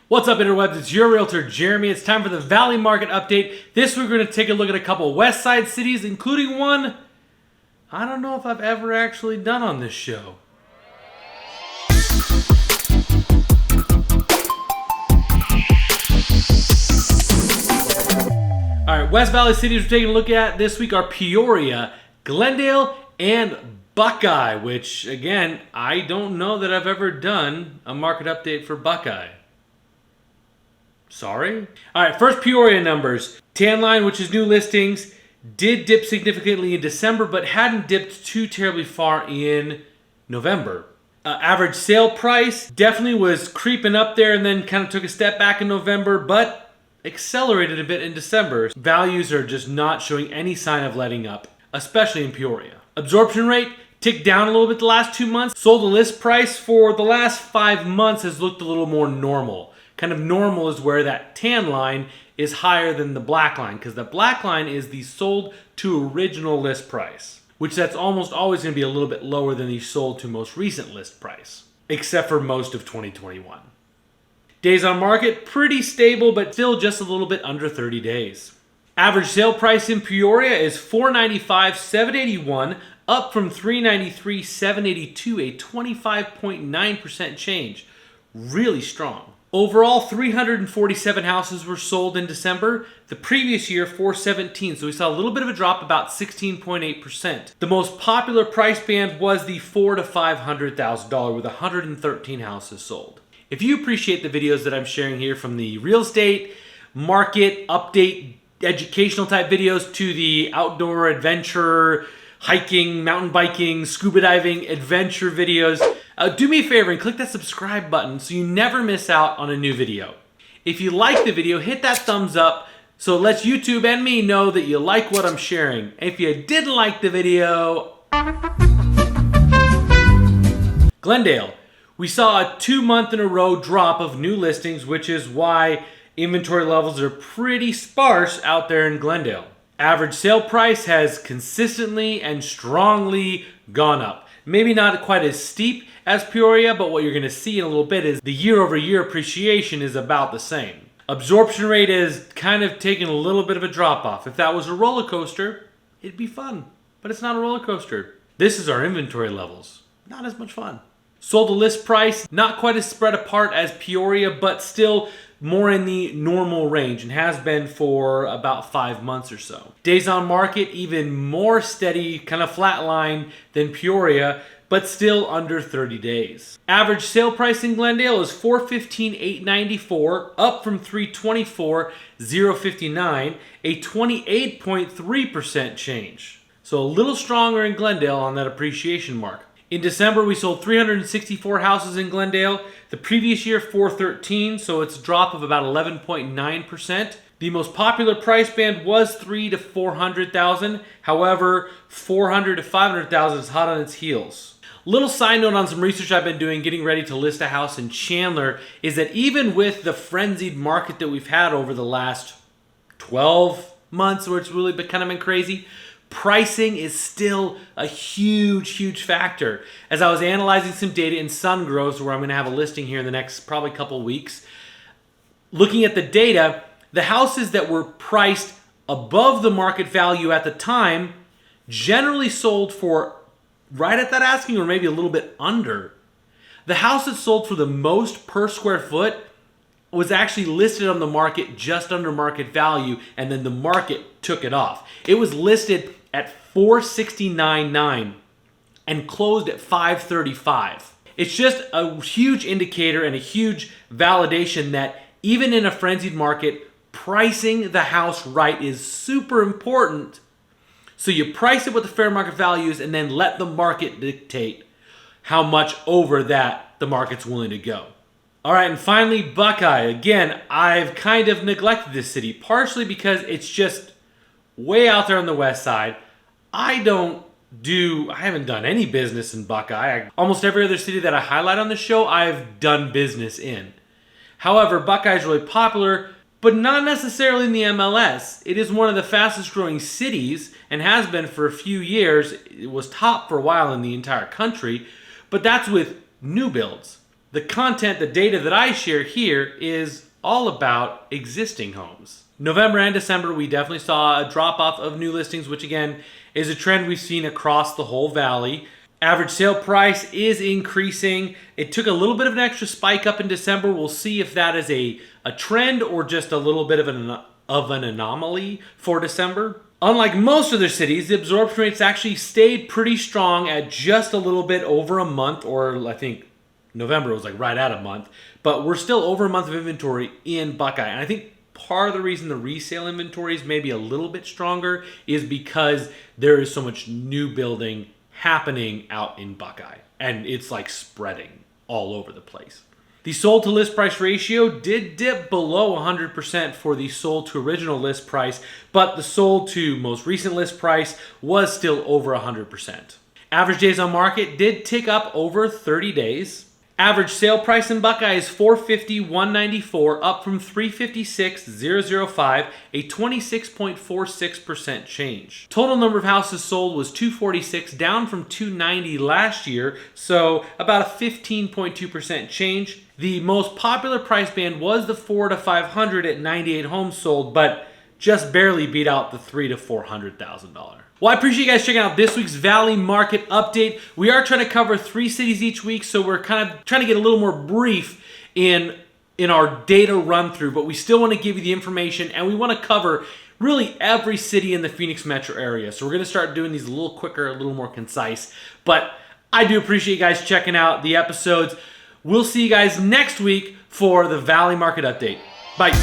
What's up, interwebs? It's your realtor, Jeremy. It's time for the Valley Market Update. This week we're going to take a look at a couple West Side cities, including one I don't know if I've ever actually done on this show. Alright, West Valley cities we're taking a look at this week are Peoria, Glendale, and Buckeye, which, again, I don't know that I've ever done a market update for Buckeye. Sorry? Alright, first Peoria numbers. Tan line, which is new listings, did dip significantly in December, but hadn't dipped too terribly far in November. Average sale price definitely was creeping up there and then kind of took a step back in November, but accelerated a bit in December. Values are just not showing any sign of letting up, especially in Peoria. Absorption rate ticked down a little bit the last 2 months. Sold the list price for the last 5 months has looked a little more normal. Kind of normal is where that tan line is higher than the black line, because the black line is the sold to original list price, which that's almost always going to be a little bit lower than the sold to most recent list price, except for most of 2021. Days on market, pretty stable, but still just a little bit under 30 days. Average sale price in Peoria is $495,781, up from $393,782, a 25.9% change. Really strong. Overall, 347 houses were sold in December. The previous year, 417, so we saw a little bit of a drop, about 16.8%. The most popular price band was the $400,000 to $500,000 with 113 houses sold. If you appreciate the videos that I'm sharing here, from the real estate, market, update, educational type videos to the outdoor adventure, hiking, mountain biking, scuba diving, adventure videos, do me a favor and click that subscribe button so you never miss out on a new video. If you like the video, hit that thumbs up so it lets YouTube and me know that you like what I'm sharing. If you didn't like the video... Glendale. We saw a 2-month in a row drop of new listings, which is why inventory levels are pretty sparse out there in Glendale. Average sale price has consistently and strongly gone up. Maybe not quite as steep as Peoria, but what you're going to see in a little bit is the year-over-year appreciation is about the same. Absorption rate is kind of taking a little bit of a drop-off. If that was a roller coaster, it'd be fun, but it's not a roller coaster. This is our inventory levels. Not as much fun. Sold the list price, not quite as spread apart as Peoria, but still more in the normal range and has been for about 5 months or so. Days on market, even more steady, kind of flat line than Peoria, but still under 30 days. Average sale price in Glendale is $415,894, up from $324,059, a 28.3% change. So a little stronger in Glendale on that appreciation mark. In December, we sold 364 houses in Glendale. The previous year, 413, so it's a drop of about 11.9%. The most popular price band was $300,000 to $400,000. However, $400,000 to $500,000 is hot on its heels. Little side note on some research I've been doing getting ready to list a house in Chandler is that even with the frenzied market that we've had over the last 12 months, where it's really kind of been crazy, pricing is still a huge factor. As I was analyzing some data in Sungroves, where I'm going to have a listing here in the next probably couple weeks, looking at the data, the houses that were priced above the market value at the time generally sold for right at that asking or maybe a little bit under. The house that sold for the most per square foot was actually listed on the market just under market value, and then the market took it off. It was listed at $469,900 and closed at $535,000. It's just a huge indicator and a huge validation that even in a frenzied market, pricing the house right is super important. So you price it with the fair market values and then let the market dictate how much over that the market's willing to go. All right, and finally, Buckeye. Again, I've kind of neglected this city, partially because it's just way out there on the west side. I haven't done any business in Buckeye. Almost every other city that I highlight on the show, I've done business in. However, Buckeye is really popular, but not necessarily in the MLS. It is one of the fastest growing cities and has been for a few years. It was top for a while in the entire country, but that's with new builds. The content, the data that I share here is all about existing homes. November and December, we definitely saw a drop off of new listings, which again is a trend we've seen across the whole valley. Average sale price is increasing. It took a little bit of an extra spike up in December. We'll see if that is a trend or just a little bit of an anomaly for December. Unlike most other cities, the absorption rates actually stayed pretty strong at just a little bit over a month, or I think November was like right at a month, but we're still over a month of inventory in Buckeye. And I think part of the reason the resale inventory is maybe a little bit stronger is because there is so much new building happening out in Buckeye, and it's like spreading all over the place. The sold to list price ratio did dip below 100% for the sold to original list price, but the sold to most recent list price was still over 100%. Average days on market did tick up over 30 days. Average sale price in Buckeye is $450,194, up from $356,005, a 26.46% change. Total number of houses sold was 246, down from 290 last year, so about a 15.2% change. The most popular price band was the 4 to 500 at 98 homes sold, but just barely beat out the $300,000 to $400,000. Well, I appreciate you guys checking out this week's Valley Market Update. We are trying to cover 3 cities each week, so we're kind of trying to get a little more brief in our data run through, but we still want to give you the information, and we want to cover really every city in the Phoenix metro area. So we're going to start doing these a little quicker, a little more concise. But I do appreciate you guys checking out the episodes. We'll see you guys next week for the Valley Market Update. Bye.